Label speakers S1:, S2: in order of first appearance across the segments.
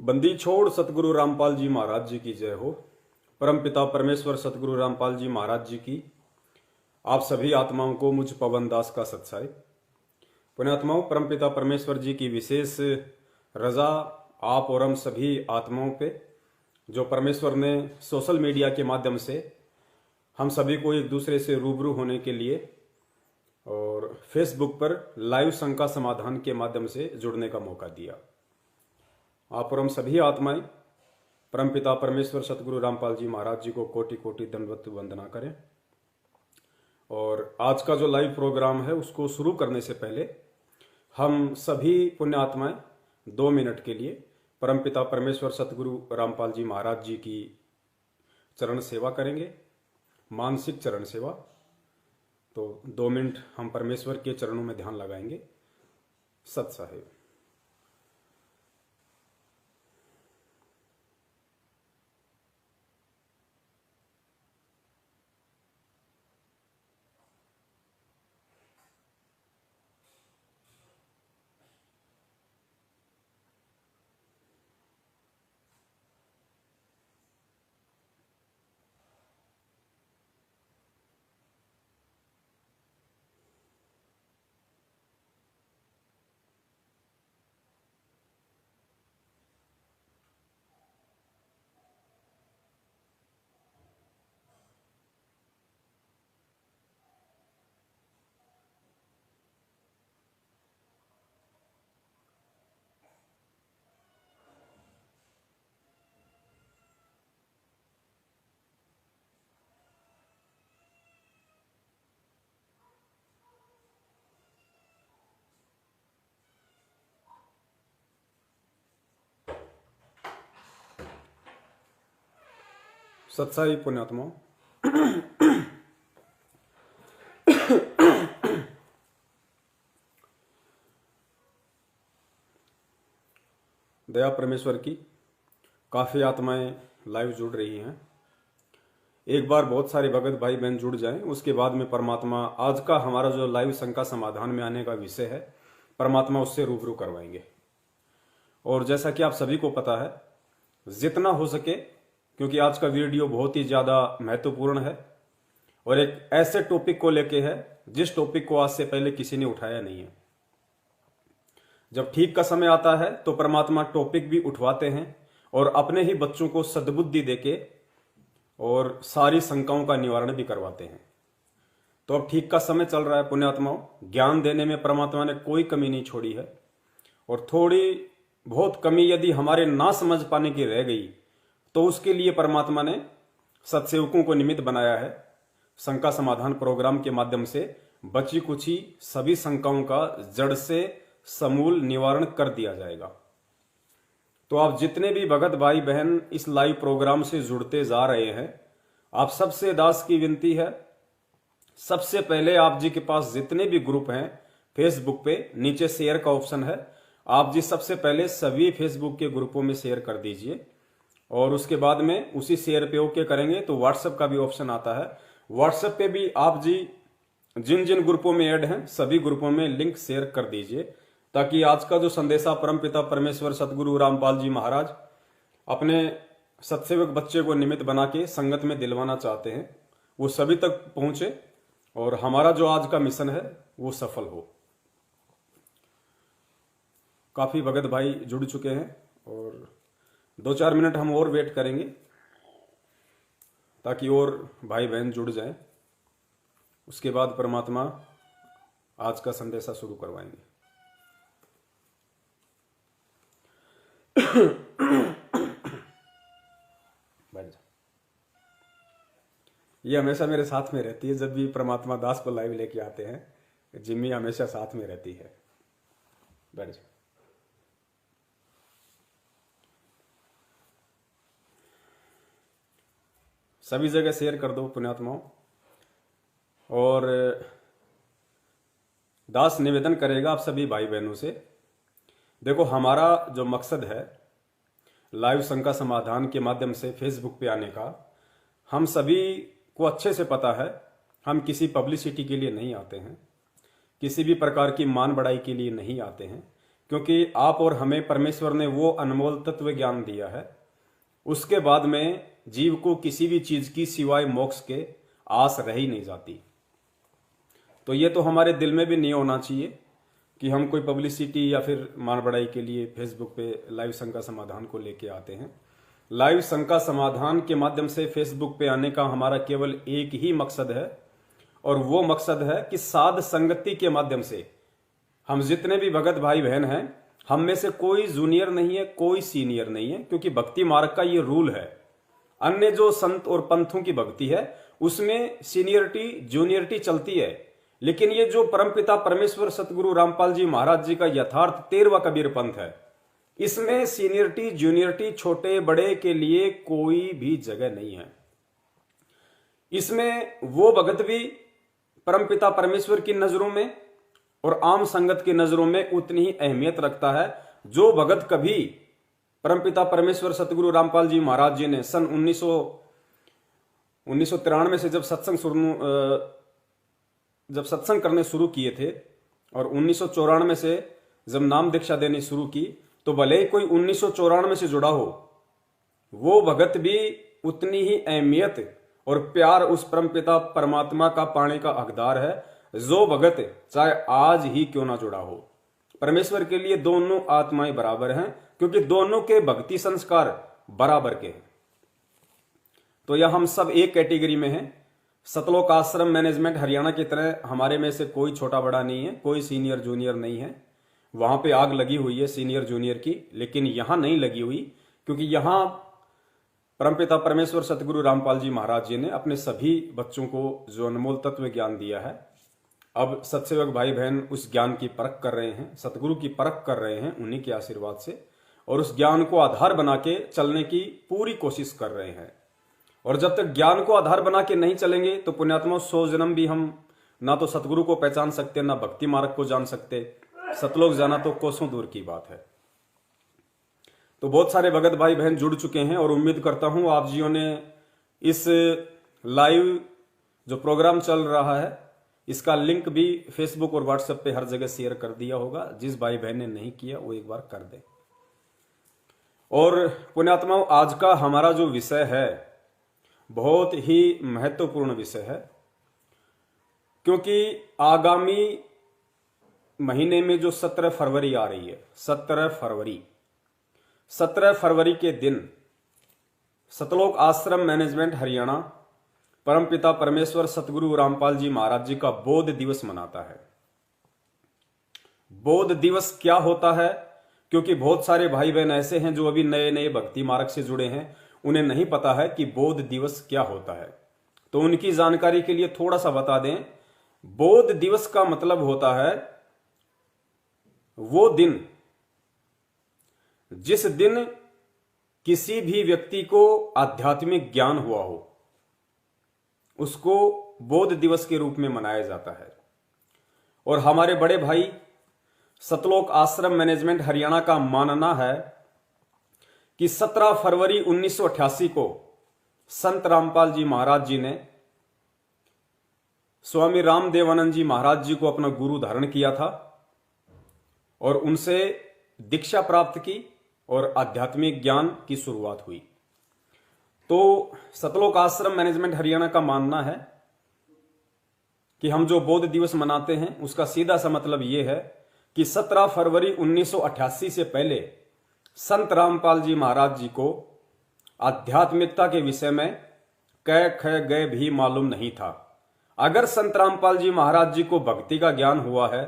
S1: बंदी छोड़ सतगुरु रामपाल जी महाराज जी की जय हो। परमपिता परमेश्वर सतगुरु रामपाल जी महाराज जी की आप सभी आत्माओं को मुझ पवन दास का सत्साई। पुण्यात्माओं, परमपिता परमेश्वर जी की विशेष रजा आप और हम सभी आत्माओं पे, जो परमेश्वर ने सोशल मीडिया के माध्यम से हम सभी को एक दूसरे से रूबरू होने के लिए और फेसबुक पर लाइव शंका समाधान के माध्यम से जुड़ने का मौका दिया। आप और हम सभी आत्माएं परमपिता परमेश्वर सतगुरु रामपाल जी महाराज जी को कोटि कोटि दंडवत वंदना करें। और आज का जो लाइव प्रोग्राम है उसको शुरू करने से पहले हम सभी पुण्य आत्माएं 2 मिनट के लिए परमपिता परमेश्वर सतगुरु रामपाल जी महाराज जी की चरण सेवा करेंगे, मानसिक चरण सेवा। तो 2 मिनट हम परमेश्वर के चरणों में ध्यान लगाएंगे। सत साहेब। सत्साई पुण्यात्माओं, दया परमेश्वर की काफ़ी आत्माएं लाइव जुड़ रही हैं। एक बार बहुत सारे भगत भाई बहन जुड़ जाएं, उसके बाद में परमात्मा आज का हमारा जो लाइव शंका समाधान में आने का विषय है, परमात्मा उससे रूबरू करवाएंगे। और जैसा कि आप सभी को पता है, जितना हो सके, क्योंकि आज का वीडियो बहुत ही ज़्यादा महत्वपूर्ण है और एक ऐसे टॉपिक को लेके है जिस टॉपिक को आज से पहले किसी ने उठाया नहीं है। जब ठीक का समय आता है तो परमात्मा टॉपिक भी उठवाते हैं और अपने ही बच्चों को सद्बुद्धि देके और सारी शंकाओं का निवारण भी करवाते हैं। तो अब ठीक का समय चल रहा है पुण्यात्माओं। ज्ञान देने में परमात्मा ने कोई कमी नहीं छोड़ी है और थोड़ी बहुत कमी यदि हमारे ना समझ पाने की रह गई तो उसके लिए परमात्मा ने सत्सेवकों को निमित्त बनाया है। शंका समाधान प्रोग्राम के माध्यम से बची कुची सभी शंकाओं का जड़ से समूल निवारण कर दिया जाएगा। तो आप जितने भी भगत भाई बहन इस लाइव प्रोग्राम से जुड़ते जा रहे हैं, आप सबसे दास की विनती है, सबसे पहले आप जी के पास जितने भी ग्रुप हैं फेसबुक पे, नीचे शेयर का ऑप्शन है, आप जी सबसे पहले सभी फेसबुक के ग्रुपों में शेयर कर दीजिए। और उसके बाद में उसी शेयर पे ओके करेंगे तो व्हाट्सएप का भी ऑप्शन आता है। व्हाट्सएप पे भी आप जी जिन जिन ग्रुपों में ऐड हैं सभी ग्रुपों में लिंक शेयर कर दीजिए, ताकि आज का जो संदेशा परमपिता परमेश्वर सतगुरु रामपाल जी महाराज अपने सत्सेवक बच्चे को निमित्त बना के संगत में दिलवाना चाहते हैं वो सभी तक पहुंचे और हमारा जो आज का मिशन है वो सफल हो। काफी भगत भाई जुड़ चुके हैं और 2-4 मिनट हम और वेट करेंगे ताकि और भाई बहन जुड़ जाएं। उसके बाद परमात्मा आज का संदेशा शुरू करवाएंगे। बैठ जा। ये हमेशा मेरे साथ में रहती है। जब भी परमात्मा दास को लाइव लेके आते हैं, जिम्मी हमेशा साथ में रहती है। बैठ जा। सभी जगह शेयर कर दो पुण्यात्माओं। और दास निवेदन करेगा आप सभी भाई बहनों से, देखो हमारा जो मकसद है लाइव शंका समाधान के माध्यम से फेसबुक पे आने का, हम सभी को अच्छे से पता है। हम किसी पब्लिसिटी के लिए नहीं आते हैं, किसी भी प्रकार की मान बढ़ाई के लिए नहीं आते हैं, क्योंकि आप और हमें परमेश्वर ने वो अनमोल तत्व ज्ञान दिया है, उसके बाद में जीव को किसी भी चीज की सिवाय मोक्ष के आस रह ही नहीं जाती। तो ये तो हमारे दिल में भी नहीं होना चाहिए कि हम कोई पब्लिसिटी या फिर मान बढ़ाई के लिए फेसबुक पे लाइव शंका समाधान को लेके आते हैं। लाइव शंका समाधान के माध्यम से फेसबुक पे आने का हमारा केवल एक ही मकसद है, और वो मकसद है कि साध संगति के माध्यम से हम जितने भी भगत भाई बहन हैं, हम में से कोई जूनियर नहीं है, कोई सीनियर नहीं है, क्योंकि भक्ति मार्ग का ये रूल है। अन्य जो संत और पंथों की भक्ति है उसमें सीनियरिटी जूनियरिटी चलती है, लेकिन ये जो परमपिता परमेश्वर सतगुरु रामपाल जी महाराज जी का यथार्थ 13वां कबीर पंथ है, इसमें सीनियरिटी जूनियरिटी छोटे बड़े के लिए कोई भी जगह नहीं है। इसमें वो भगत भी परमपिता परमेश्वर की नजरों में और आम संगत की नजरों में उतनी ही अहमियत रखता है। जो भगत कभी परमपिता परमेश्वर सतगुरु रामपाल जी महाराज जी ने सन 1993 से जब सत्संग करने शुरू किए थे और 1994 से जब नाम दीक्षा देनी शुरू की, तो भले ही कोई 1994 से जुड़ा हो, वो भगत भी उतनी ही अहमियत और प्यार उस परमपिता परमात्मा का पाने का हकदार है जो भगत चाहे आज ही क्यों ना जुड़ा हो। परमेश्वर के लिए दोनों आत्माएं बराबर हैं, क्योंकि दोनों के भक्ति संस्कार बराबर के हैं। तो यह हम सब एक कैटेगरी में हैं। सतलोक आश्रम मैनेजमेंट हरियाणा की तरह हमारे में से कोई छोटा बड़ा नहीं है, कोई सीनियर जूनियर नहीं है। वहां पे आग लगी हुई है सीनियर जूनियर की, लेकिन यहां नहीं लगी हुई, क्योंकि यहां परमपिता परमेश्वर सतगुरु रामपाल जी महाराज जी ने अपने सभी बच्चों को जो अनमोल तत्व ज्ञान दिया है, अब सत्सेवक भाई बहन उस ज्ञान की परख कर रहे हैं, सतगुरु की परख कर रहे हैं उन्हीं के आशीर्वाद से, और उस ज्ञान को आधार बना के चलने की पूरी कोशिश कर रहे हैं। और जब तक ज्ञान को आधार बना के नहीं चलेंगे तो पुण्यात्मा 100 जन्म भी हम ना तो सतगुरु को पहचान सकते, ना भक्ति मार्ग को जान सकते। सतलोक जाना तो कोसों दूर की बात है। तो बहुत सारे भगत भाई बहन जुड़ चुके हैं और उम्मीद करता हूं आप जियों ने इस लाइव जो प्रोग्राम चल रहा है इसका लिंक भी फेसबुक और व्हाट्सएप पे हर जगह शेयर कर दिया होगा। जिस भाई बहन ने नहीं किया वो एक बार कर दे। और पुण्यात्माओं, आज का हमारा जो विषय है बहुत ही महत्वपूर्ण विषय है, क्योंकि आगामी महीने में जो 17 फरवरी आ रही है, 17 फरवरी के दिन सतलोक आश्रम मैनेजमेंट हरियाणा परमपिता परमेश्वर सतगुरु रामपाल जी महाराज जी का बोध दिवस मनाता है। बोध दिवस क्या होता है? क्योंकि बहुत सारे भाई बहन ऐसे हैं जो अभी नए नए भक्ति मार्ग से जुड़े हैं, उन्हें नहीं पता है कि बोध दिवस क्या होता है। तो उनकी जानकारी के लिए थोड़ा सा बता दें। बोध दिवस का मतलब होता है वो दिन जिस दिन किसी भी व्यक्ति को आध्यात्मिक ज्ञान हुआ हो, उसको बोध दिवस के रूप में मनाया जाता है। और हमारे बड़े भाई सतलोक आश्रम मैनेजमेंट हरियाणा का मानना है कि 17 फरवरी 1988 को संत रामपाल जी महाराज जी ने स्वामी रामदेवानंद जी महाराज जी को अपना गुरु धारण किया था और उनसे दीक्षा प्राप्त की और आध्यात्मिक ज्ञान की शुरुआत हुई। तो सतलोक आश्रम मैनेजमेंट हरियाणा का मानना है कि हम जो बोध दिवस मनाते हैं उसका सीधा सा मतलब यह है कि 17 फरवरी 1988 से पहले संत रामपाल जी महाराज जी को आध्यात्मिकता के विषय में क ख ग भी मालूम नहीं था। अगर संत रामपाल जी महाराज जी को भक्ति का ज्ञान हुआ है,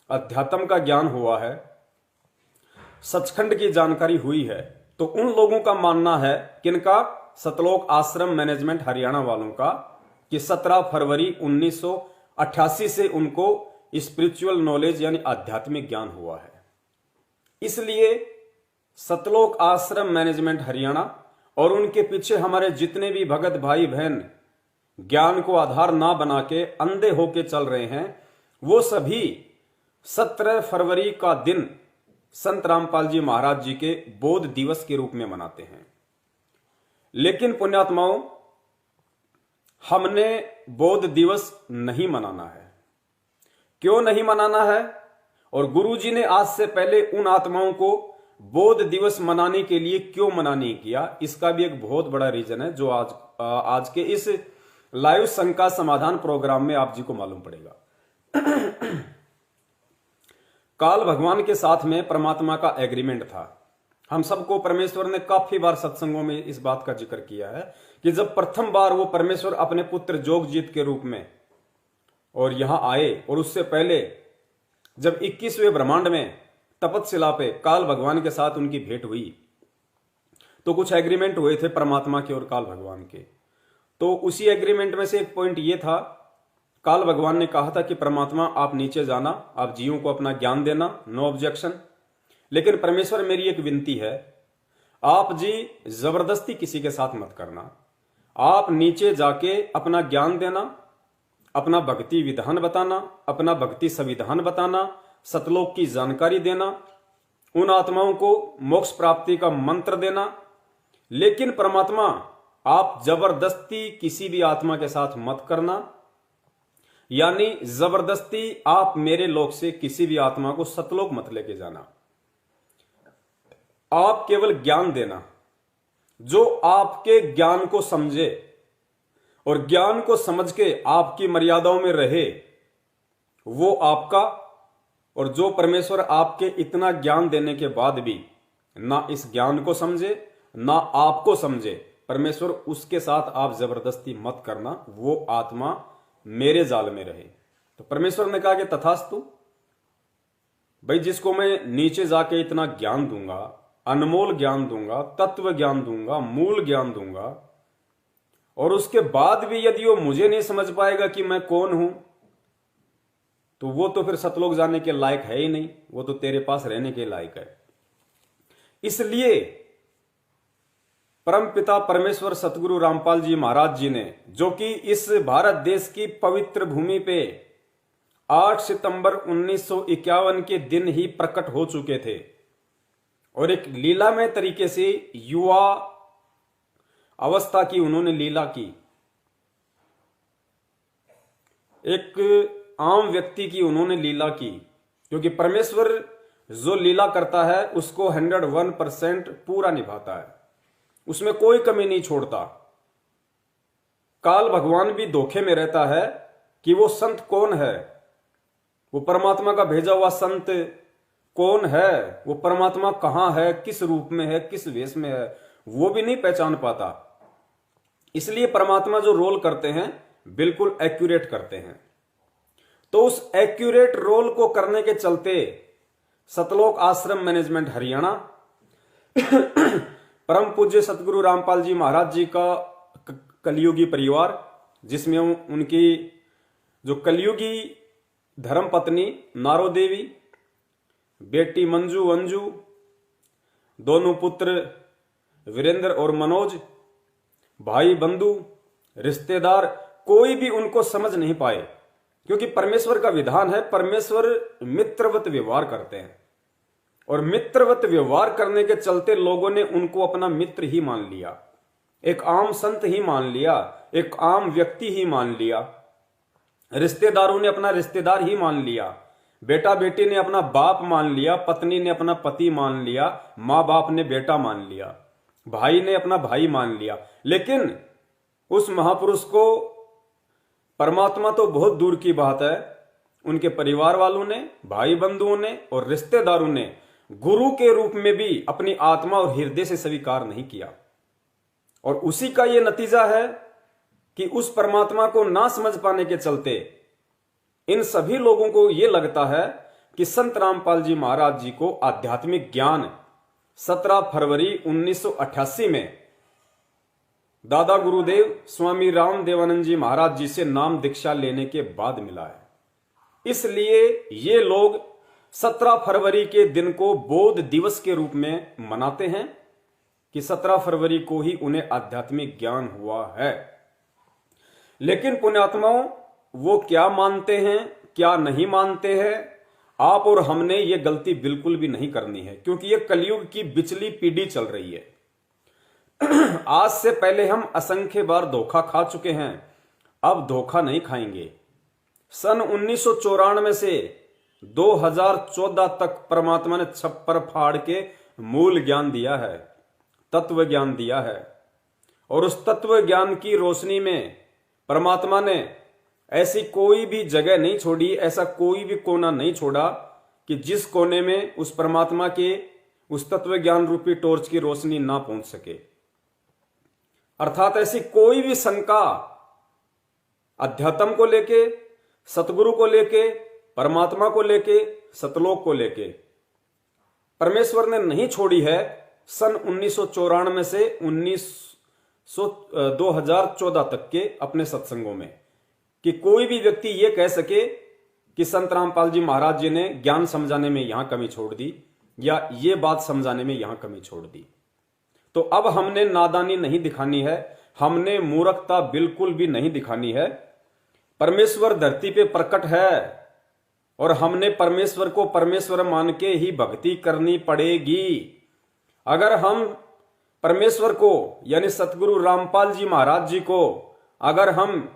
S1: अध्यात्म का ज्ञान हुआ है, सचखंड की जानकारी हुई है, तो उन लोगों का मानना है, किनका? सतलोक आश्रम मैनेजमेंट हरियाणा वालों का, कि 17 फरवरी 1988 से उनको स्पिरिचुअल नॉलेज यानी आध्यात्मिक ज्ञान हुआ है। इसलिए सतलोक आश्रम मैनेजमेंट हरियाणा और उनके पीछे हमारे जितने भी भगत भाई बहन ज्ञान को आधार ना बना के अंधे होके चल रहे हैं, वो सभी 17 फरवरी का दिन संत रामपाल जी महाराज जी के बोध दिवस के रूप में मनाते हैं। लेकिन पुण्यात्माओं, हमने बोध दिवस नहीं मनाना है। क्यों नहीं मनाना है और गुरुजी ने आज से पहले उन आत्माओं को बोध दिवस मनाने के लिए क्यों मना नहीं किया, इसका भी एक बहुत बड़ा रीजन है जो आज के इस लाइव शंका समाधान प्रोग्राम में आप जी को मालूम पड़ेगा। काल भगवान के साथ में परमात्मा का एग्रीमेंट था। हम सबको परमेश्वर ने काफी बार सत्संगों में इस बात का जिक्र किया है कि जब प्रथम बार वो परमेश्वर अपने पुत्र जोगजीत के रूप में और यहां आए, और उससे पहले जब 21वें ब्रह्मांड में तपतशिला पे काल भगवान के साथ उनकी भेंट हुई, तो कुछ एग्रीमेंट हुए थे परमात्मा के और काल भगवान के। तो उसी एग्रीमेंट में से एक पॉइंट ये था, काल भगवान ने कहा था कि परमात्मा आप नीचे जाना, आप जीवों को अपना ज्ञान देना, नो ऑब्जेक्शन, लेकिन परमेश्वर मेरी एक विनती है, आप जी जबरदस्ती किसी के साथ मत करना, आप नीचे जाके अपना ज्ञान देना, अपना भक्ति विधान बताना, अपना भक्ति संविधान बताना, सतलोक की जानकारी देना, उन आत्माओं को मोक्ष प्राप्ति का मंत्र देना, लेकिन परमात्मा आप जबरदस्ती किसी भी आत्मा के साथ मत करना, यानी जबरदस्ती आप मेरे लोक से किसी भी आत्मा को सतलोक मत लेके जाना। आप केवल ज्ञान देना, जो आपके ज्ञान को समझे और ज्ञान को समझ के आपकी मर्यादाओं में रहे वो आपका, और जो परमेश्वर आपके इतना ज्ञान देने के बाद भी ना इस ज्ञान को समझे ना आपको समझे, परमेश्वर उसके साथ आप जबरदस्ती मत करना, वो आत्मा मेरे जाल में रहे। तो परमेश्वर ने कहा कि तथास्तु भाई, जिसको मैं नीचे जाके इतना ज्ञान दूंगा, अनमोल ज्ञान दूंगा, तत्व ज्ञान दूंगा, मूल ज्ञान दूंगा, और उसके बाद भी यदि वो मुझे नहीं समझ पाएगा कि मैं कौन हूं, तो वो तो फिर सतलोक जाने के लायक है ही नहीं, वो तो तेरे पास रहने के लायक है। इसलिए परम पिता परमेश्वर सतगुरु रामपाल जी महाराज जी ने, जो कि इस भारत देश की पवित्र भूमि पे 8 सितंबर 1951 के दिन ही प्रकट हो चुके थे, और एक लीलामय तरीके से युवा अवस्था की उन्होंने लीला की, एक आम व्यक्ति की उन्होंने लीला की, क्योंकि परमेश्वर जो लीला करता है उसको 101% पूरा निभाता है, उसमें कोई कमी नहीं छोड़ता। काल भगवान भी धोखे में रहता है कि वो संत कौन है, वो परमात्मा का भेजा हुआ संत कौन है, वो परमात्मा कहां है, किस रूप में है, किस वेश में है, वो भी नहीं पहचान पाता। इसलिए परमात्मा जो रोल करते हैं बिल्कुल एक्यूरेट करते हैं। तो उस एक्यूरेट रोल को करने के चलते सतलोक आश्रम मैनेजमेंट हरियाणा परम पूज्य सतगुरु रामपाल जी महाराज जी का कलयुगी परिवार, जिसमें उनकी जो कलयुगी धर्म पत्नी नारो देवी, बेटी मंजू अंजू, दोनों पुत्र वीरेंद्र और मनोज, भाई बंधु रिश्तेदार, कोई भी उनको समझ नहीं पाए, क्योंकि परमेश्वर का विधान है, परमेश्वर मित्रवत व्यवहार करते हैं, और मित्रवत व्यवहार करने के चलते लोगों ने उनको अपना मित्र ही मान लिया, एक आम संत ही मान लिया, एक आम व्यक्ति ही मान लिया, रिश्तेदारों ने अपना रिश्तेदार ही मान लिया, बेटा बेटी ने अपना बाप मान लिया, पत्नी ने अपना पति मान लिया, माँ बाप ने बेटा मान लिया, भाई ने अपना भाई मान लिया। लेकिन उस महापुरुष को परमात्मा तो बहुत दूर की बात है, उनके परिवार वालों ने, भाई बंधुओं ने और रिश्तेदारों ने गुरु के रूप में भी अपनी आत्मा और हृदय से स्वीकार नहीं किया, और उसी का यह नतीजा है कि उस परमात्मा को ना समझ पाने के चलते इन सभी लोगों को यह लगता है कि संत रामपाल जी महाराज जी को आध्यात्मिक ज्ञान 17 फरवरी 1988 में दादा गुरुदेव स्वामी राम देवानंद जी महाराज जी से नाम दीक्षा लेने के बाद मिला है। इसलिए ये लोग 17 फरवरी के दिन को बोध दिवस के रूप में मनाते हैं कि 17 फरवरी को ही उन्हें आध्यात्मिक ज्ञान हुआ है। लेकिन पुण्यात्माओं, वो क्या मानते हैं क्या नहीं मानते हैं, आप और हमने ये गलती बिल्कुल भी नहीं करनी है, क्योंकि ये कलयुग की बिचली पीढ़ी चल रही है। आज से पहले हम असंख्य बार धोखा खा चुके हैं, अब धोखा नहीं खाएंगे। सन 1994 से 2014 तक परमात्मा ने छप्पर फाड़ के मूल ज्ञान दिया है, तत्व ज्ञान दिया है। और उस तत्व ज्ञान की रोशनी में परमात्मा ने ऐसी कोई भी जगह नहीं छोड़ी, ऐसा कोई भी कोना नहीं छोड़ा कि जिस कोने में उस परमात्मा के उस तत्व ज्ञान रूपी टॉर्च की रोशनी ना पहुंच सके। अर्थात ऐसी कोई भी शंका अध्यात्म को लेके, सतगुरु को लेके, परमात्मा को लेके, सतलोक को लेके परमेश्वर ने नहीं छोड़ी है। सन 1994 से 2014 तक के अपने सत्संगों में कि कोई भी व्यक्ति यह कह सके कि संत रामपाल जी महाराज जी ने ज्ञान समझाने में यहां कमी छोड़ दी या ये बात समझाने में यहां कमी छोड़ दी। तो अब हमने नादानी नहीं दिखानी है, हमने मूर्खता बिल्कुल भी नहीं दिखानी है। परमेश्वर धरती पे प्रकट है और हमने परमेश्वर को परमेश्वर मान के ही भक्ति करनी पड़ेगी। अगर हम परमेश्वर को यानी सतगुरु रामपाल जी महाराज जी को अगर हम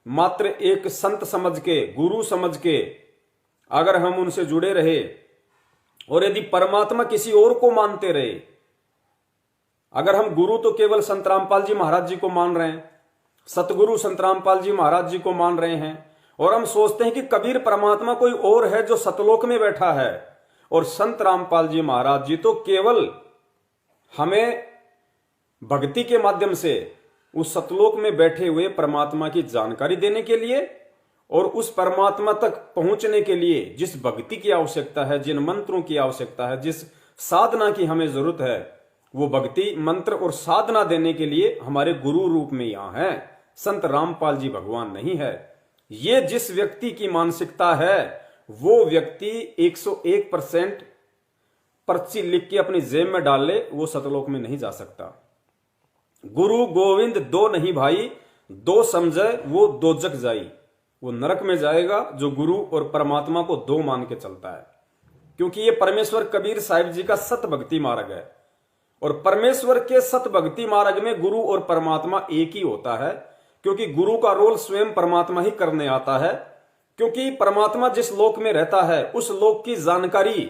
S1: मात्र एक संत समझ के, गुरु समझ के अगर हम उनसे जुड़े रहे और यदि परमात्मा किसी और को मानते रहे, अगर हम गुरु तो केवल संत रामपाल जी महाराज जी को मान रहे हैं, सतगुरु संत रामपाल जी महाराज जी को मान रहे हैं और हम सोचते हैं कि कबीर परमात्मा कोई और है जो सतलोक में बैठा है और संत रामपाल जी महाराज जी तो केवल हमें भक्ति के माध्यम से उस सतलोक में बैठे हुए परमात्मा की जानकारी देने के लिए और उस परमात्मा तक पहुंचने के लिए जिस भक्ति की आवश्यकता है, जिन मंत्रों की आवश्यकता है, जिस साधना की हमें जरूरत है, वो भक्ति मंत्र और साधना देने के लिए हमारे गुरु रूप में यहां है, संत रामपाल जी भगवान नहीं है। ये जिस व्यक्ति की मानसिकता है वो व्यक्ति 101% पर्ची लिख के अपनी जेब में डाल ले, वो सतलोक में नहीं जा सकता। गुरु गोविंद दो नहीं भाई, दो समझे वो दोजक जाई। वो नरक में जाएगा जो गुरु और परमात्मा को दो मान के चलता है, क्योंकि ये परमेश्वर कबीर साहिब जी का सत भक्ति मार्ग है और परमेश्वर के सत भक्ति मार्ग में गुरु और परमात्मा एक ही होता है, क्योंकि गुरु का रोल स्वयं परमात्मा ही करने आता है। क्योंकि परमात्मा जिस लोक में रहता है उस लोक की जानकारी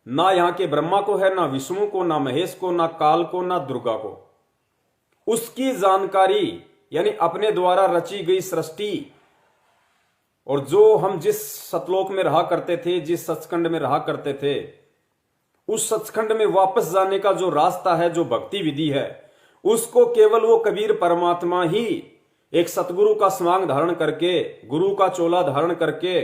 S1: ना यहां के ब्रह्मा को है, ना विष्णु को, ना महेश को, ना काल को, ना दुर्गा को। उसकी जानकारी यानी अपने द्वारा रची गई सृष्टि और जो हम जिस सतलोक में रहा करते थे, जिस सचखंड में रहा करते थे, उस सचखंड में वापस जाने का जो रास्ता है, जो भक्ति विधि है, उसको केवल वो कबीर परमात्मा ही एक सतगुरु का स्वांग धारण करके, गुरु का चोला धारण करके,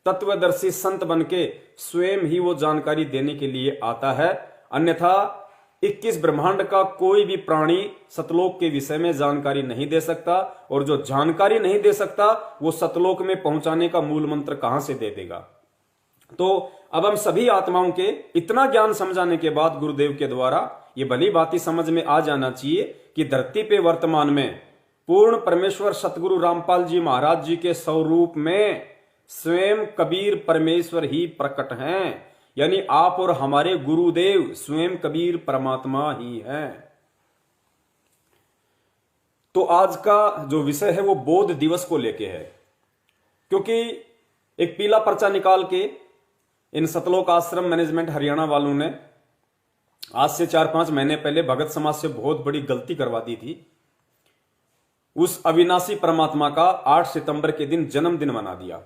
S1: तत्वदर्शी संत बन के स्वयं ही वो जानकारी देने के लिए आता है। अन्यथा 21 ब्रह्मांड का कोई भी प्राणी सतलोक के विषय में जानकारी नहीं दे सकता और जो जानकारी नहीं दे सकता वो सतलोक में पहुंचाने का मूल मंत्र कहां से दे देगा। तो अब हम सभी आत्माओं के इतना ज्ञान समझाने के बाद गुरुदेव के द्वारा ये भली बात समझ में आ जाना चाहिए कि धरती पे वर्तमान में पूर्ण परमेश्वर सतगुरु रामपाल जी महाराज जी के स्वरूप में स्वयं कबीर परमेश्वर ही प्रकट हैं, यानी आप और हमारे गुरुदेव स्वयं कबीर परमात्मा ही हैं। तो आज का जो विषय है वो बोध दिवस को लेके है, क्योंकि एक पीला पर्चा निकाल के इन सतलोक आश्रम मैनेजमेंट हरियाणा वालों ने आज से 4-5 महीने पहले भगत समाज से बहुत बड़ी गलती करवा दी थी। उस अविनाशी परमात्मा का 8 सितंबर के दिन जन्मदिन मना दिया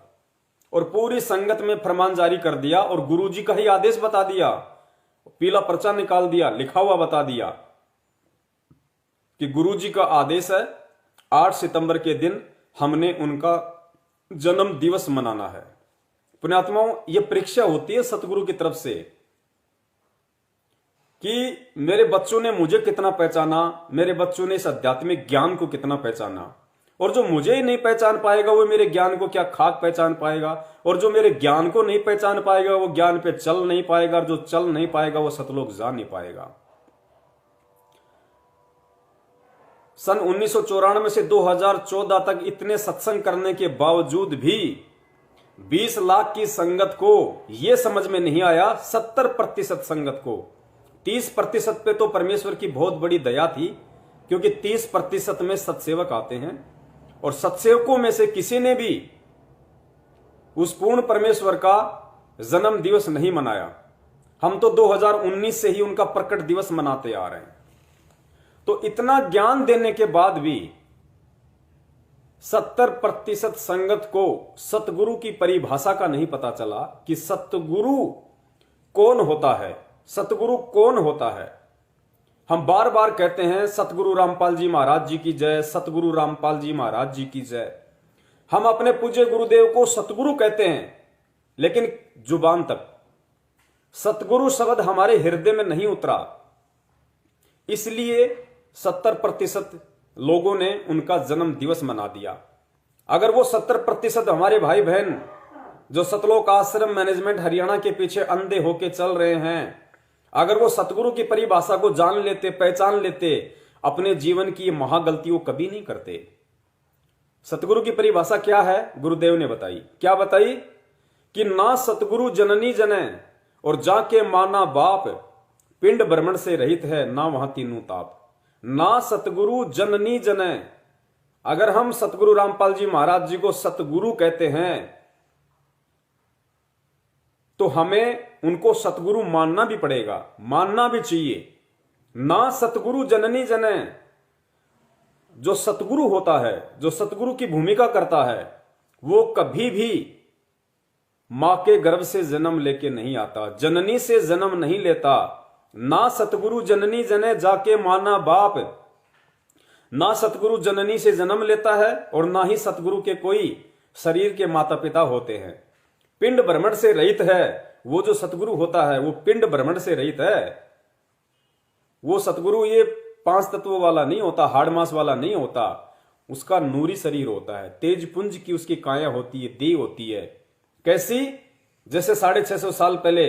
S1: और पूरी संगत में फरमान जारी कर दिया और गुरुजी का ही आदेश बता दिया, पीला पर्चा निकाल दिया, लिखा हुआ बता दिया कि गुरुजी का आदेश है 8 सितंबर के दिन हमने उनका जन्म दिवस मनाना है। पुण्यात्माओं, यह परीक्षा होती है सतगुरु की तरफ से कि मेरे बच्चों ने मुझे कितना पहचाना, मेरे बच्चों ने इस आध्यात्मिक ज्ञान को कितना पहचाना, और जो मुझे ही नहीं पहचान पाएगा वो मेरे ज्ञान को क्या खाक पहचान पाएगा, और जो मेरे ज्ञान को नहीं पहचान पाएगा वो ज्ञान पे चल नहीं पाएगा, और जो चल नहीं पाएगा वो सतलोक जा नहीं पाएगा। सन 1994 से 2014 तक इतने सत्संग करने के बावजूद भी 20 लाख की संगत को यह समझ में नहीं आया, 70% संगत को, 30% पे तो परमेश्वर की बहुत बड़ी दया थी, क्योंकि 30% में सत्सेवक आते हैं और सत्सेवकों में से किसी ने भी उस पूर्ण परमेश्वर का जन्म दिवस नहीं मनाया। हम तो 2019 से ही उनका प्रकट दिवस मनाते आ रहे हैं। तो इतना ज्ञान देने के बाद भी 70% संगत को सतगुरु की परिभाषा का नहीं पता चला कि सतगुरु कौन होता है, सतगुरु कौन होता है। हम बार बार कहते हैं सतगुरु रामपाल जी महाराज जी की जय, सतगुरु रामपाल जी महाराज जी की जय। हम अपने पूज्य गुरुदेव को सतगुरु कहते हैं, लेकिन जुबान तक सतगुरु शब्द हमारे हृदय में नहीं उतरा। इसलिए 70% लोगों ने उनका जन्म दिवस मना दिया। अगर वो 70% हमारे भाई बहन जो सतलोक आश्रम मैनेजमेंट हरियाणा के पीछे अंधे होके चल रहे हैं, अगर वो सतगुरु की परिभाषा को जान लेते, पहचान लेते, अपने जीवन की ये महागलती वो कभी नहीं करते। सतगुरु की परिभाषा क्या है? गुरुदेव ने बताई। क्या बताई? कि ना सतगुरु जननी जने और जाके माना बाप, पिंड भ्रमण से रहित है ना वहां तीनों ताप। ना सतगुरु जननी जने। अगर हम सतगुरु रामपाल जी महाराज जी को सतगुरु कहते हैं तो हमें उनको सतगुरु मानना भी पड़ेगा, मानना भी चाहिए। ना सतगुरु जननी जने, जो सतगुरु होता है, जो सतगुरु की भूमिका करता है, वो कभी भी मां के गर्भ से जन्म लेके नहीं आता, जननी से जन्म नहीं लेता। ना सतगुरु जननी जने जाके माना बाप, ना सतगुरु जननी से जन्म लेता है और ना ही सतगुरु के कोई शरीर के माता पिता होते हैं। पिंड भ्रमण से रहित है। वो जो सतगुरु होता है वो पिंड भ्रमण से रहित है। वो सतगुरु ये 5 तत्वों वाला नहीं होता, हाड़ मांस वाला नहीं होता। उसका नूरी शरीर होता है, तेज पुंज की उसकी काया होती है, देह होती है। कैसी? जैसे 650 साल पहले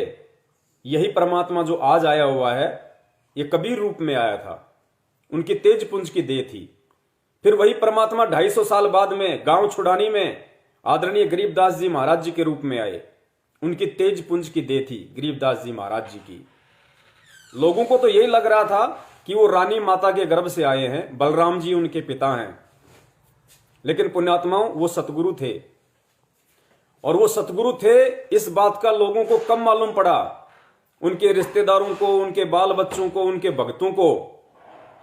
S1: यही परमात्मा जो आज आया हुआ है, ये कबीर रूप में आया था, उनकी तेज पुंज की देह थी। फिर वही परमात्मा 250 साल बाद में गांव छुड़ानी में आदरणीय गरीबदास जी महाराज जी के रूप में आए, उनकी तेज पुंज की देह थी गरीबदास जी महाराज जी की। लोगों को तो यही लग रहा था कि वो रानी माता के गर्भ से आए हैं, बलराम जी उनके पिता हैं, लेकिन पुण्यात्माओं वो सतगुरु थे। और वो सतगुरु थे इस बात का लोगों को कम मालूम पड़ा, उनके रिश्तेदारों को, उनके बाल बच्चों को, उनके भक्तों को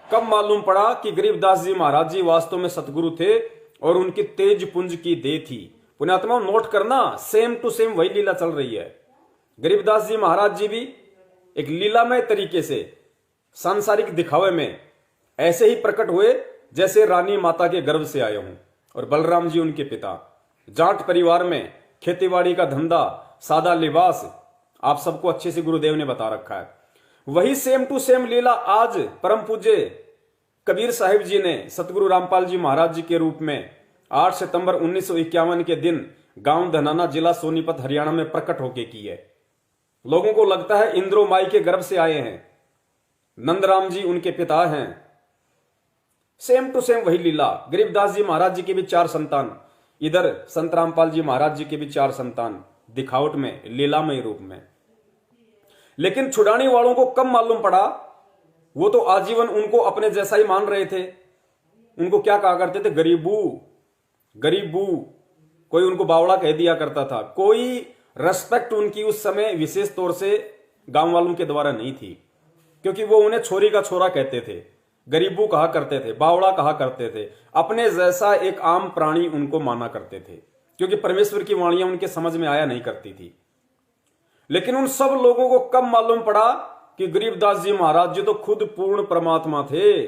S1: कम मालूम पड़ा कि गरीबदास जी महाराज जी वास्तव में सतगुरु थे और उनकी तेज पुंज की देह थी। पुण्यात्माओं नोट करना, सेम टू सेम वही लीला चल रही है। गरीबदास जी महाराज जी भी एक लीलामय तरीके से सांसारिक दिखावे में ऐसे ही प्रकट हुए जैसे रानी माता के गर्भ से आए हों। और बलराम जी उनके पिता, जाट परिवार में, खेतीबाड़ी का धंधा, सादा लिबास, आप सबको अच्छे से गुरुदेव ने बता रखा है। वही सेम टू सेम लीला आज परम पूज्य कबीर साहिब जी ने सतगुरु रामपाल जी महाराज जी के रूप में 8 सितंबर 1951 के दिन गांव धनाना, जिला सोनीपत, हरियाणा में प्रकट होके की है। लोगों को लगता है इंद्रो माई के गर्भ से आए हैं, नंदराम जी उनके पिता हैं। सेम टू सेम वही लीला। गरीबदास जी महाराज जी के भी 4 संतान, इधर संत रामपाल जी महाराज जी के भी 4 संतान, दिखावट में, लीलामय रूप में। लेकिन छुड़ाने वालों को कम मालूम पड़ा, वो तो आजीवन उनको अपने जैसा ही मान रहे थे। उनको क्या कहा करते थे? गरीबू, गरीबू। कोई उनको बावड़ा कह दिया करता था। कोई रेस्पेक्ट उनकी उस समय विशेष तौर से गांव वालों के द्वारा नहीं थी, क्योंकि वो उन्हें छोरी का छोरा कहते थे, गरीबू कहा करते थे, बावड़ा कहा करते थे। अपने जैसा एक आम प्राणी उनको माना करते थे, क्योंकि परमेश्वर की वाणियां उनके समझ में आया नहीं करती थी। लेकिन उन सब लोगों को कब मालूम पड़ा कि गरीबदास जी महाराज जी तो खुद पूर्ण परमात्मा थे।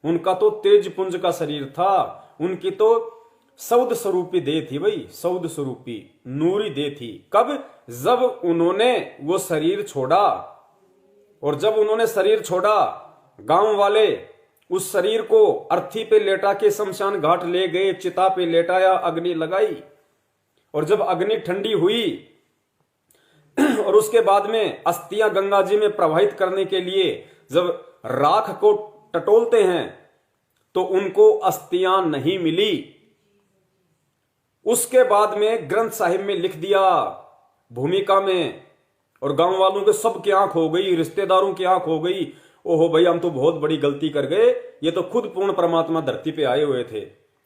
S1: उनका तो तेज पुंज का शरीर था, उनकी तो सौद स्वरूपी देह थी, भाई सौद स्वरूपी नूरी देह थी। कब? जब उन्होंने वो शरीर छोड़ा। और जब उन्होंने शरीर छोड़ा, गांव वाले उस शरीर को अर्थी पे लेटा के शमशान घाट ले गए, चिता पे लेटाया, अग्नि लगाई। और जब अग्नि ठंडी हुई और उसके बाद में अस्थियां गंगा जी में प्रवाहित करने के लिए जब राख को टटोलते हैं तो उनको अस्थियां नहीं मिली। उसके बाद में ग्रंथ साहिब में लिख दिया भूमिका में, और गांव वालों के सब की आंख हो गई, रिश्तेदारों की आंख हो गई। ओहो भाई, हम तो बहुत बड़ी गलती कर गए, ये तो खुद पूर्ण परमात्मा धरती पे आए हुए थे।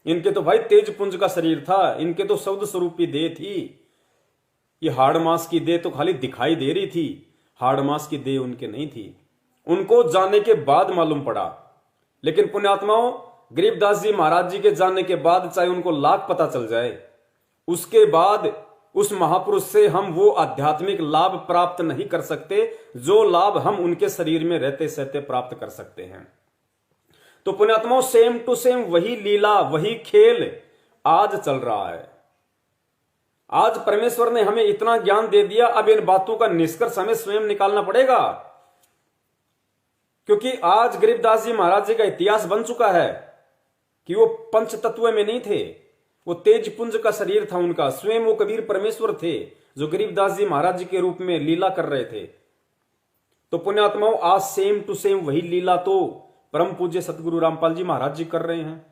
S1: इनके तो भाई तेज पुंज का शरीर था, इनके तो शब्द स्वरूपी देह थी। ये हाड़ मास की देह तो खाली दिखाई दे रही थी, हाड़ मास की देह उनके नहीं थी। उनको जाने के बाद मालूम पड़ा। लेकिन पुण्यात्माओं, गरीबदास जी महाराज जी के जाने के बाद चाहे उनको लाख पता चल जाए, उसके बाद उस महापुरुष से हम वो आध्यात्मिक लाभ प्राप्त नहीं कर सकते जो लाभ हम उनके शरीर में रहते सहते प्राप्त कर सकते हैं। तो पुण्यात्माओं, सेम टू सेम वही लीला, वही खेल आज चल रहा है। आज परमेश्वर ने हमें इतना ज्ञान दे दिया, अब इन बातों का निष्कर्ष हमें स्वयं निकालना पड़ेगा। क्योंकि आज गरीबदास जी महाराज जी का इतिहास बन चुका है कि वो पंच तत्व में नहीं थे, वो तेज पुंज का शरीर था उनका। स्वयं वो कबीर परमेश्वर थे जो गरीबदास जी महाराज जी के रूप में लीला कर रहे थे। तो पुण्यात्माओं, आज सेम टू सेम वही लीला तो परम पूज्य सतगुरु रामपाल जी महाराज जी कर रहे हैं।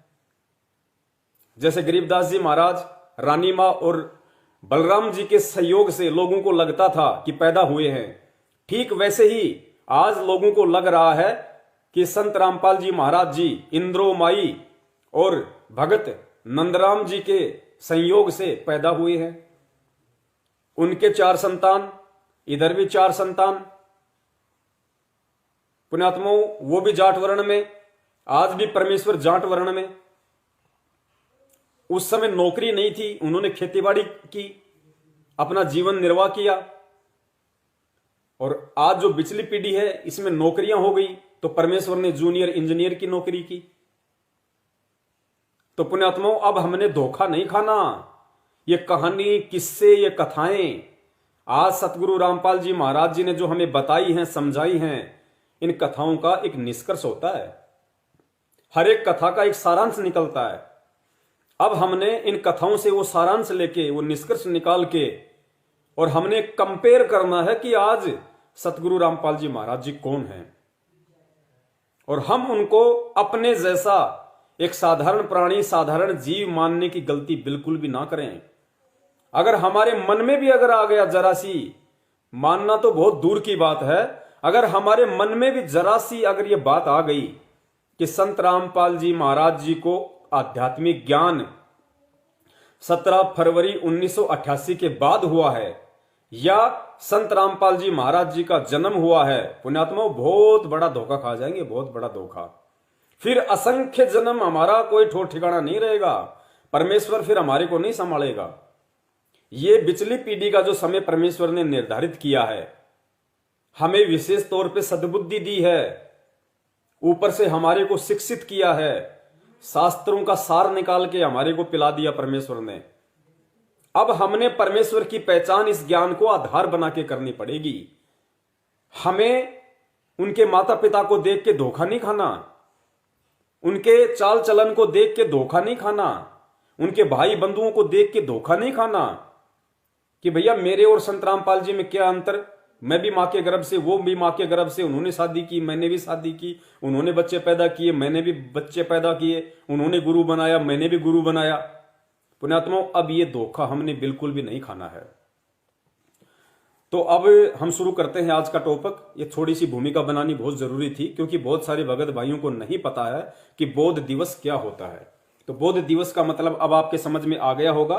S1: जैसे गरीबदास जी महाराज रानी मां और बलराम जी के सहयोग से लोगों को लगता था कि पैदा हुए हैं, ठीक वैसे ही आज लोगों को लग रहा है कि संत रामपाल जी महाराज जी इंद्रो माई और भगत नंदराम जी के संयोग से पैदा हुए हैं। उनके 4 संतान, इधर भी 4 संतान। पुण्यात्माओं, वो भी जाट वर्ण में, आज भी परमेश्वर जाट वर्ण में। उस समय नौकरी नहीं थी, उन्होंने खेतीबाड़ी की, अपना जीवन निर्वाह किया। और आज जो पिछली पीढ़ी है इसमें नौकरियां हो गई, तो परमेश्वर ने जूनियर इंजीनियर की नौकरी की। तो पुण्यात्माओं, अब हमने धोखा नहीं खाना। ये कहानी, किस्से, ये कथाएं आज सतगुरु रामपाल जी महाराज जी ने जो हमें बताई हैं, समझाई हैं, इन कथाओं का एक निष्कर्ष होता है। हर एक कथा का एक सारांश निकलता है। अब हमने इन कथाओं से वो सारांश लेके, वो निष्कर्ष निकाल के, और हमने कंपेयर करना है कि आज सतगुरु रामपाल जी महाराज जी कौन हैं, और हम उनको अपने जैसा एक साधारण प्राणी, साधारण जीव मानने की गलती बिल्कुल भी ना करें। अगर हमारे मन में भी अगर आ गया जरा सी, मानना तो बहुत दूर की बात है, अगर हमारे मन में भी जरा सी अगर ये बात आ गई कि संत रामपाल जी महाराज जी को आध्यात्मिक ज्ञान 17 फरवरी 1988 के बाद हुआ है, या संत रामपाल जी महाराज जी का जन्म हुआ है, पुण्यात्माओं, बहुत बड़ा धोखा खा जाएंगे, बहुत बड़ा धोखा। फिर असंख्य जन्म हमारा कोई ठोर ठिकाना नहीं रहेगा, परमेश्वर फिर हमारे को नहीं संभालेगा। ये पिछली पीढ़ी का जो समय परमेश्वर ने निर्धारित किया है, हमें विशेष तौर पे सद्बुद्धि दी है, ऊपर से हमारे को शिक्षित किया है, शास्त्रों का सार निकाल के हमारे को पिला दिया परमेश्वर ने। अब हमने परमेश्वर की पहचान इस ज्ञान को आधार बना के करनी पड़ेगी। हमें उनके माता पिता को देख के धोखा नहीं खाना, उनके चाल चलन को देख के धोखा नहीं खाना, उनके भाई बंधुओं को देख के धोखा नहीं खाना कि भैया मेरे और संत रामपाल जी में क्या अंतर, मैं भी मां के गर्भ से, वो भी मां के गर्भ से, उन्होंने शादी की, मैंने भी शादी की, उन्होंने बच्चे पैदा किए, मैंने भी बच्चे पैदा किए, उन्होंने गुरु बनाया, मैंने भी गुरु बनाया। पुण्यात्माओं, अब ये धोखा हमने बिल्कुल भी नहीं खाना है। तो अब हम शुरू करते हैं आज का टॉपिक। ये थोड़ी सी भूमिका बनानी बहुत जरूरी थी, क्योंकि बहुत सारे भगत भाइयों को नहीं पता है कि बौद्ध दिवस क्या होता है। तो बौद्ध दिवस का मतलब अब आपके समझ में आ गया होगा।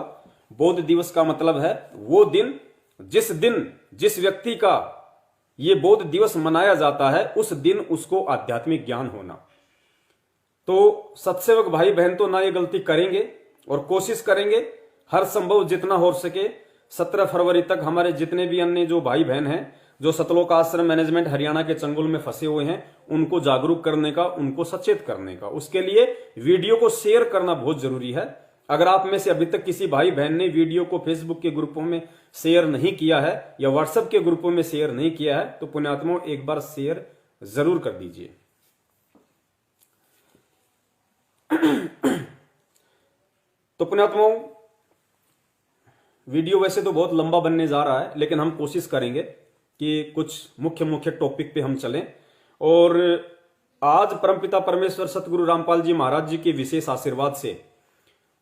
S1: बौद्ध दिवस का मतलब है वो दिन जिस व्यक्ति का ये बौद्ध दिवस मनाया जाता है, उस दिन उसको आध्यात्मिक ज्ञान होना। तो सत्सेवक भाई बहन तो ना ये गलती करेंगे, और कोशिश करेंगे हर संभव जितना हो सके 17 फरवरी तक हमारे जितने भी अन्य जो भाई बहन हैं जो सतलोक आश्रम मैनेजमेंट हरियाणा के चंगुल में फंसे हुए हैं, उनको जागरूक करने का, उनको सचेत करने का। उसके लिए वीडियो को शेयर करना बहुत जरूरी है। अगर आप में से अभी तक किसी भाई बहन ने वीडियो को फेसबुक के ग्रुपों में शेयर नहीं किया है या व्हाट्सएप के ग्रुपों में शेयर नहीं किया है, तो पुण्यात्माओं एक बार शेयर जरूर कर दीजिए। तो पुण्यात्माओं, वीडियो वैसे तो बहुत लंबा बनने जा रहा है, लेकिन हम कोशिश करेंगे कि कुछ मुख्य टॉपिक पे हम चलें। और आज परमपिता परमेश्वर सतगुरु रामपाल जी महाराज जी के विशेष आशीर्वाद से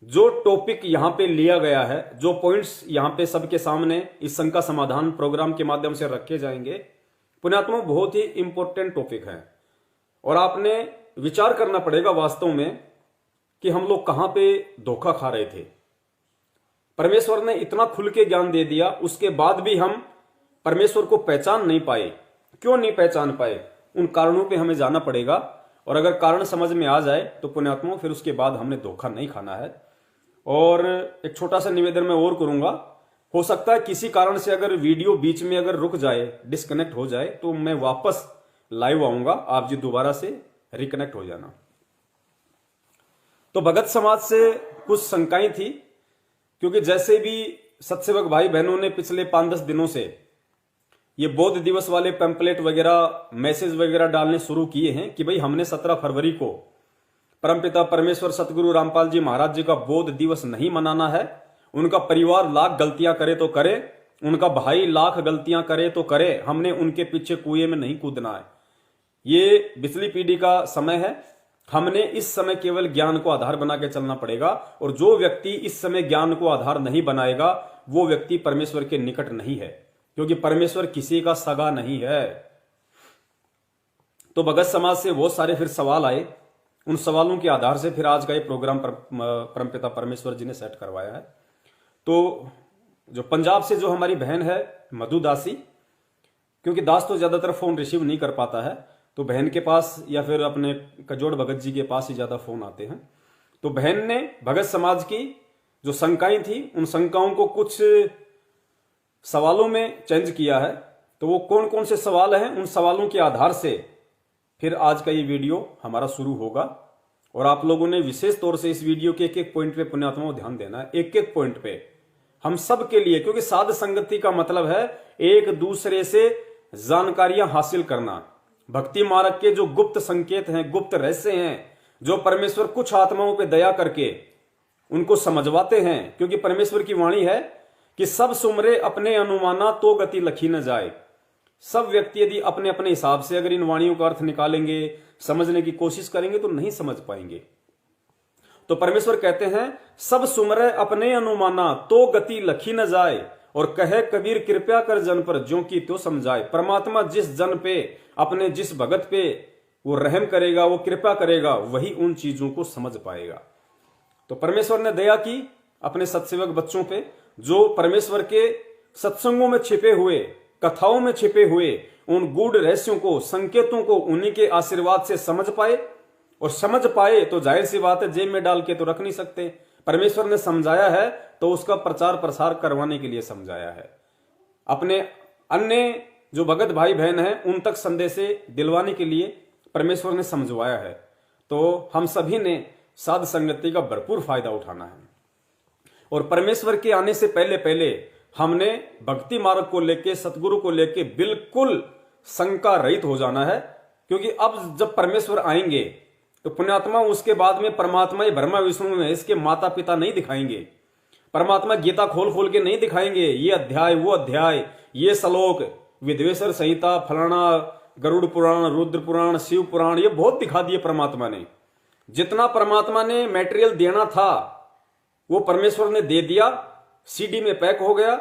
S1: जो टॉपिक यहां पे लिया गया है, जो पॉइंट्स यहां पे सबके सामने इस शंका समाधान प्रोग्राम के माध्यम से रखे जाएंगे, पुण्यात्मा बहुत ही इंपॉर्टेंट टॉपिक है। और आपने विचार करना पड़ेगा वास्तव में कि हम लोग कहां पे धोखा खा रहे थे। परमेश्वर ने इतना खुल के ज्ञान दे दिया, उसके बाद भी हम परमेश्वर को पहचान नहीं पाए। क्यों नहीं पहचान पाए? उन कारणों पे हमें जाना पड़ेगा, और अगर कारण समझ में आ जाए तो पुण्यात्माओं फिर उसके बाद हमने धोखा नहीं खाना है। और एक छोटा सा निवेदन मैं और करूंगा, हो सकता है किसी कारण से अगर वीडियो बीच में अगर रुक जाए, डिस्कनेक्ट हो जाए, तो मैं वापस लाइव आऊंगा, आप जी दोबारा से रिकनेक्ट हो जाना। तो भगत समाज से कुछ शंकाएं थी, क्योंकि जैसे भी सत्सेवक भाई बहनों ने पिछले 5-10 दिनों से ये बौद्ध दिवस वाले पैम्पलेट वगैरह, मैसेज वगैरह डालने शुरू किए हैं कि भाई हमने 17 फरवरी को परमपिता परमेश्वर सतगुरु रामपाल जी महाराज जी का बौद्ध दिवस नहीं मनाना है। उनका परिवार लाख गलतियां करे तो करे, उनका भाई लाख गलतियां करे तो करे, हमने उनके पीछे कुएं में नहीं कूदना है। ये पिछली पीढ़ी का समय है, हमने इस समय केवल ज्ञान को आधार बना के चलना पड़ेगा। और जो व्यक्ति इस समय ज्ञान को आधार नहीं बनाएगा वो व्यक्ति परमेश्वर के निकट नहीं है, क्योंकि परमेश्वर किसी का सगा नहीं है। तो भगत समाज से बहुत सारे फिर सवाल आए, उन सवालों के आधार से फिर आज का ये प्रोग्राम परमपिता परमेश्वर जी ने सेट करवाया है। तो जो पंजाब से जो हमारी बहन है मधु दासी, क्योंकि दास तो ज्यादातर फोन रिसीव नहीं कर पाता है, तो बहन के पास या फिर अपने कजोड़ भगत जी के पास ही ज्यादा फोन आते हैं। तो बहन ने भगत समाज की जो शंकाएं थी, उन शंकाओं को कुछ सवालों में चेंज किया है। तो वो कौन कौन से सवाल हैं, उन सवालों के आधार से फिर आज का ये वीडियो हमारा शुरू होगा। और आप लोगों ने विशेष तौर से इस वीडियो के एक एक पॉइंट पे पुण्यात्माओं को ध्यान देना है, एक एक पॉइंट पे हम सब के लिए, क्योंकि साध संगति का मतलब है एक दूसरे से जानकारियां हासिल करना। भक्ति मार्ग के जो गुप्त संकेत हैं, गुप्त रहस्य हैं, जो परमेश्वर कुछ आत्माओं पे दया करके उनको समझवाते हैं, क्योंकि परमेश्वर की वाणी है कि सब सुमरे अपने अनुमाना तो गति लखी न जाए। सब व्यक्ति यदि अपने अपने हिसाब से अगर इन वाणियों का अर्थ निकालेंगे, समझने की कोशिश करेंगे, तो नहीं समझ पाएंगे। तो परमेश्वर कहते हैं सब सुमरे अपने अनुमाना तो गति लखी न जाए, और कहे कबीर कृपया कर जन पर ज्यों की त्यों समझाए। परमात्मा जिस जन पे, अपने जिस भगत पे वो रहम करेगा, वो कृपा करेगा, वही उन चीजों को समझ पाएगा। तो परमेश्वर ने दया की अपने सत्सेवक बच्चों पे, जो परमेश्वर के सत्संगों में छिपे हुए, कथाओं में छिपे हुए उन गूढ़ रहस्यों को, संकेतों को उन्हीं के आशीर्वाद से समझ पाए। और समझ पाए तो जाहिर सी बात है जेब में डाल के तो रख नहीं सकते। परमेश्वर ने समझाया है तो उसका प्रचार प्रसार करवाने के लिए समझाया है। अपने अन्य जो भगत भाई बहन हैं उन तक संदेश दिलवाने के लिए परमेश्वर ने समझवाया है। तो हम सभी ने साध संगति का भरपूर फायदा उठाना है। और परमेश्वर के आने से पहले पहले हमने भक्ति मार्ग को लेके, सतगुरु को लेके बिल्कुल शंका रहित हो जाना है। क्योंकि अब जब परमेश्वर आएंगे तो पुण्यात्मा उसके बाद में परमात्मा ब्रह्मा विष्णु में इसके माता पिता नहीं दिखाएंगे। परमात्मा गीता खोल खोल के नहीं दिखाएंगे, ये अध्याय वो अध्याय, ये श्लोक, विद्वेश्वर संहिता, फलाना, गरुड़ पुराण, रुद्र पुराण, शिव पुराण, ये बहुत दिखा दिए परमात्मा ने। जितना परमात्मा ने मटेरियल देना था वो परमेश्वर ने दे दिया। सीडी में पैक हो गया,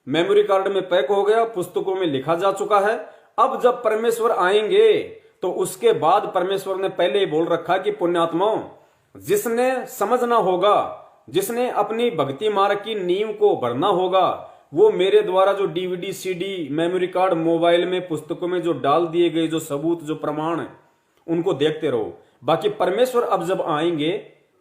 S1: मेमोरी कार्ड में पैक हो गया, पुस्तकों में लिखा जा चुका है। अब जब परमेश्वर आएंगे तो उसके बाद परमेश्वर ने पहले ही बोल रखा कि पुण्यात्माओं, जिसने समझना होगा, जिसने अपनी भक्ति मार्ग की नींव को भरना होगा, वो मेरे द्वारा जो DVD, CD, memory card, mobile में, पुस्तकों में जो डाल दिए गए जो सबूत, जो प्रमाण है, उनको देखते रहो। बाकी परमेश्वर अब जब आएंगे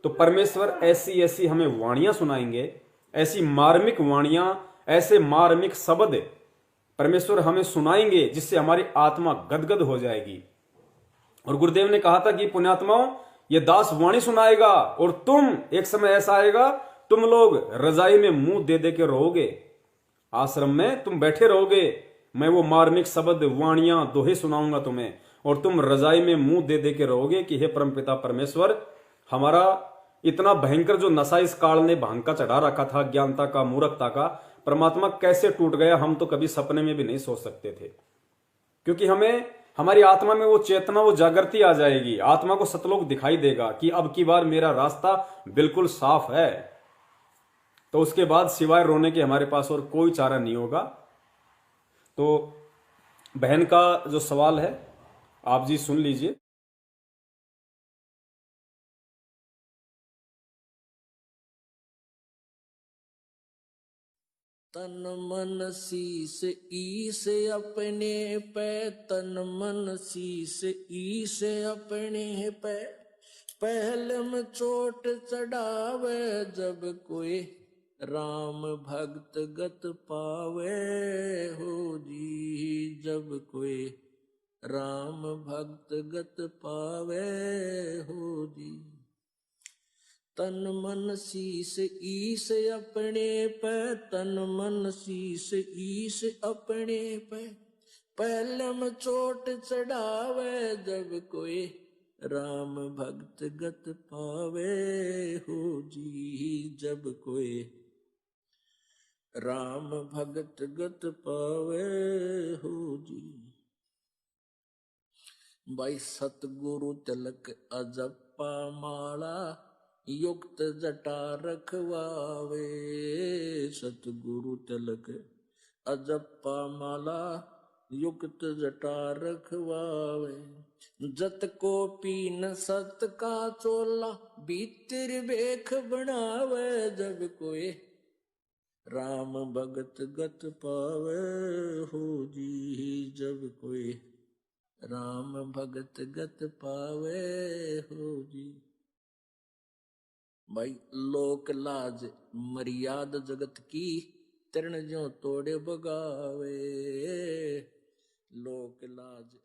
S1: तो परमेश्वर ऐसी ऐसी हमें वाणियां सुनाएंगे, ऐसी मार्मिक वाणियां, ऐसे मार्मिक शब्द परमेश्वर हमें सुनाएंगे जिससे हमारी आत्मा गदगद हो जाएगी। और गुरुदेव ने कहा था कि पुण्यात्माओं, ये दास वाणी सुनाएगा और तुम, एक समय ऐसा आएगा तुम लोग रजाई में मुंह दे दे के रहोगे, आश्रम में तुम बैठे रहोगे, मैं वो मार्मिक शब्द, वाणियां, दोहे सुनाऊंगा तुम्हें, और तुम रजाई में मुंह दे दे के रहोगे कि हे परमपिता परमेश्वर, हमारा इतना भयंकर जो नशा इस काल ने भांग का चढ़ा रखा था, ज्ञानता का, मूर्खता का, परमात्मा कैसे टूट गया, हम तो कभी सपने में भी नहीं सोच सकते थे। क्योंकि हमें, हमारी आत्मा में वो चेतना, वो जागृति आ जाएगी, आत्मा को सतलोक दिखाई देगा कि अब की बार मेरा रास्ता बिल्कुल साफ है। तो उसके बाद सिवाय रोने के हमारे पास और कोई चारा नहीं होगा। तो बहन का जो सवाल है आप जी सुन लीजिए।
S2: तन मन शीस ईस अपने पे, तन मन शीस ईस अपने पे, पहले में चोट चढ़ावे जब कोई राम भक्त गत पावे हो जी, जब कोई राम भक्त गत पावे हो जी। तन मन शीस ईस अपने पे, तन मन शीस ईस अपने पे, पहले में चोट चढ़ावे जब कोई राम भक्त गत पावे हो जी, जब कोई राम भगत गत पावे हो जी। भाई सतगुरु तिलक अजप्पा माला, युक्त जटा रखवावे, सतगुरु तिलक अजप्पा माला, युक्त जटा रखवावे। जत को पीन सत का चोला, भीतर बेख बनावे जब कोई राम भगत गत पावे हो जी, जब कोई राम भगत गत पावे हो जी। भाई लोक लाज मर्याद जगत की, तरण ज्यों तोड़े बगावे, लोक लाज